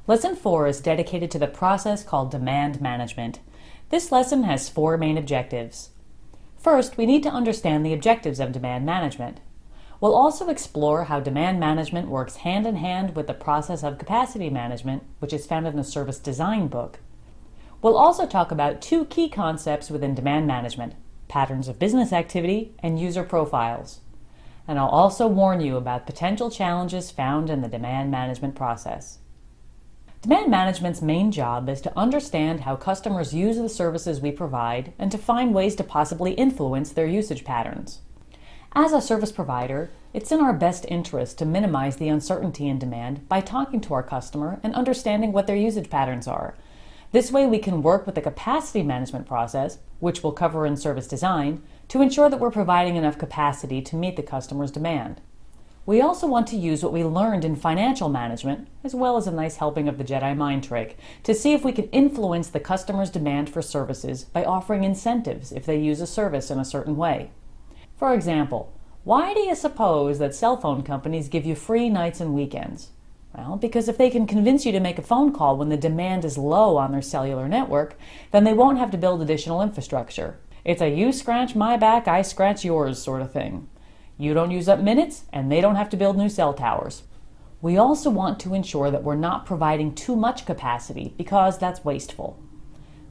Lesson 4 is dedicated to the process called demand management. This lesson has 4 main objectives. First, we need to understand the objectives of demand management. We'll also explore how demand management works hand in hand with the process of capacity management, which is found in the Service Design book. We'll also talk about 2 key concepts within demand management: patterns of business activity and user profiles. And I'll also warn you about potential challenges found in the demand management process. Demand management's main job is to understand how customers use the services we provide and to find ways to possibly influence their usage patterns. As a service provider, it's in our best interest to minimize the uncertainty in demand by talking to our customer and understanding what their usage patterns are. This way we can work with the capacity management process, which we'll cover in service design, to ensure that we're providing enough capacity to meet the customer's demand. We also want to use what we learned in financial management, as well as a nice helping of the Jedi mind trick, to see if we can influence the customer's demand for services by offering incentives if they use a service in a certain way. For example, why do you suppose that cell phone companies give you free nights and weekends? Well, because if they can convince you to make a phone call when the demand is low on their cellular network, then they won't have to build additional infrastructure. It's a you scratch my back, I scratch yours sort of thing. You don't use up minutes, and they don't have to build new cell towers. We also want to ensure that we're not providing too much capacity, because that's wasteful.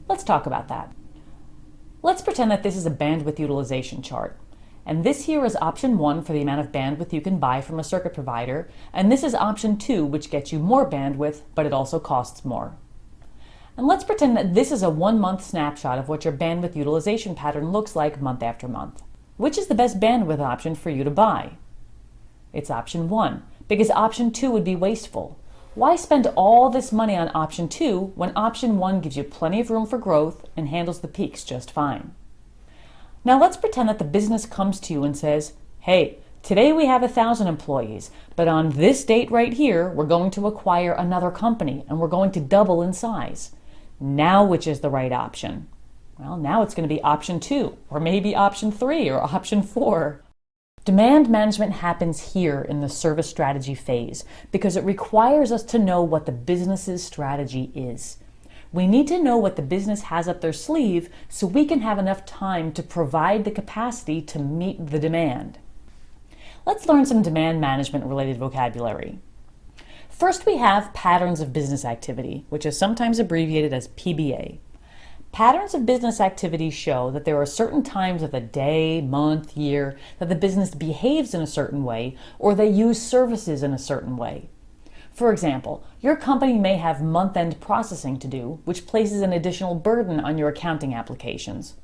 Let's talk about that. Let's pretend that this is a bandwidth utilization chart. And this here is option 1 for the amount of bandwidth you can buy from a circuit provider, and this is option 2, which gets you more bandwidth, but it also costs more. And let's pretend that this is a 1-month snapshot of what your bandwidth utilization pattern looks like month after month. Which is the best bandwidth option for you to buy? It's option 1, because option 2 would be wasteful. Why spend all this money on option 2 when option 1 gives you plenty of room for growth and handles the peaks just fine? Now let's pretend that the business comes to you and says, hey, today we have 1,000 employees, but on this date right here, we're going to acquire another company and we're going to double in size. Now which is the right option? Well, now it's going to be option 2, or maybe option 3, or option 4. Demand management happens here in the service strategy phase because it requires us to know what the business's strategy is. We need to know what the business has up their sleeve so we can have enough time to provide the capacity to meet the demand. Let's learn some demand management related vocabulary. First, we have patterns of business activity, which is sometimes abbreviated as PBA. Patterns of business activity show that there are certain times of the day, month, year that the business behaves in a certain way or they use services in a certain way. For example, your company may have month-end processing to do, which places an additional burden on your accounting applications.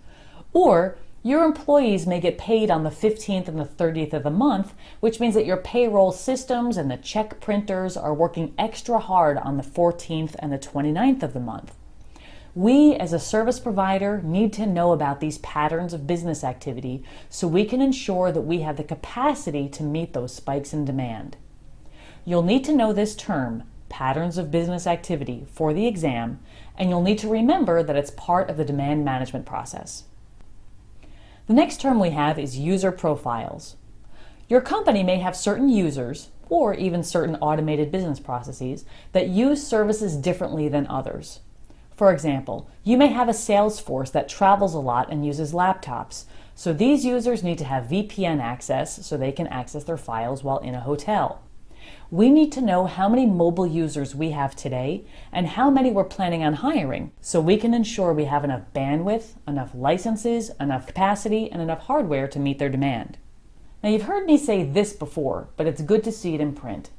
Or your employees may get paid on the 15th and the 30th of the month, which means that your payroll systems and the check printers are working extra hard on the 14th and the 29th of the month. We, as a service provider, need to know about these patterns of business activity so we can ensure that we have the capacity to meet those spikes in demand. You'll need to know this term, patterns of business activity, for the exam, and you'll need to remember that it's part of the demand management process. The next term we have is user profiles. Your company may have certain users, or even certain automated business processes, that use services differently than others. For example, you may have a sales force that travels a lot and uses laptops, so these users need to have VPN access so they can access their files while in a hotel. We need to know how many mobile users we have today and how many we're planning on hiring so we can ensure we have enough bandwidth, enough licenses, enough capacity, and enough hardware to meet their demand. Now you've heard me say this before, but it's good to see it in print.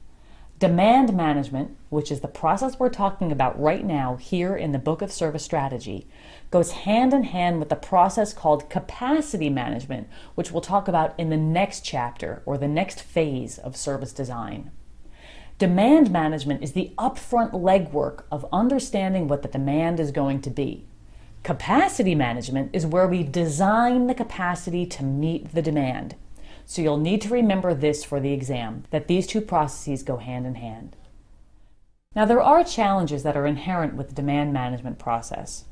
Demand management, which is the process we're talking about right now here in the Book of Service Strategy, goes hand in hand with the process called capacity management, which we'll talk about in the next chapter or the next phase of service design. Demand management is the upfront legwork of understanding what the demand is going to be. Capacity management is where we design the capacity to meet the demand. So you'll need to remember this for the exam, that these two processes go hand in hand. Now there are challenges that are inherent with the demand management process.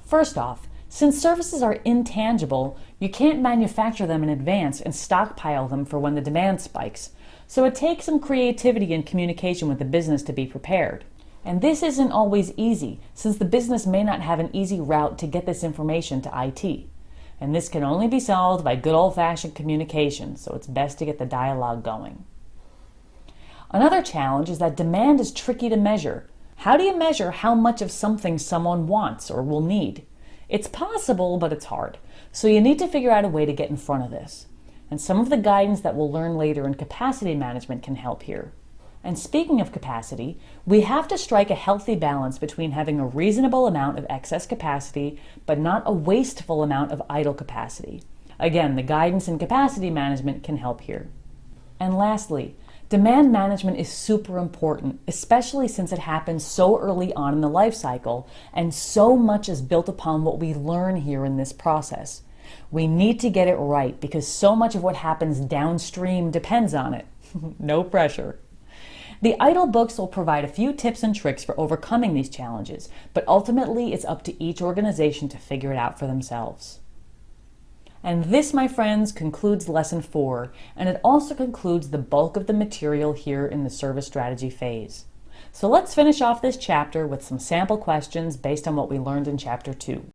First off, since services are intangible, you can't manufacture them in advance and stockpile them for when the demand spikes. So it takes some creativity and communication with the business to be prepared. And this isn't always easy, since the business may not have an easy route to get this information to IT. And this can only be solved by good old-fashioned communication, so it's best to get the dialogue going. Another challenge is that demand is tricky to measure. How do you measure how much of something someone wants or will need? It's possible, but it's hard. So you need to figure out a way to get in front of this. And some of the guidance that we'll learn later in capacity management can help here. And speaking of capacity, we have to strike a healthy balance between having a reasonable amount of excess capacity, but not a wasteful amount of idle capacity. Again, the guidance in capacity management can help here. And lastly, demand management is super important, especially since it happens so early on in the life cycle, and so much is built upon what we learn here in this process. We need to get it right because so much of what happens downstream depends on it. No pressure. The idle books will provide a few tips and tricks for overcoming these challenges, but ultimately it's up to each organization to figure it out for themselves. And this, my friends, concludes Lesson 4, and it also concludes the bulk of the material here in the service strategy phase. So let's finish off this chapter with some sample questions based on what we learned in Chapter 2.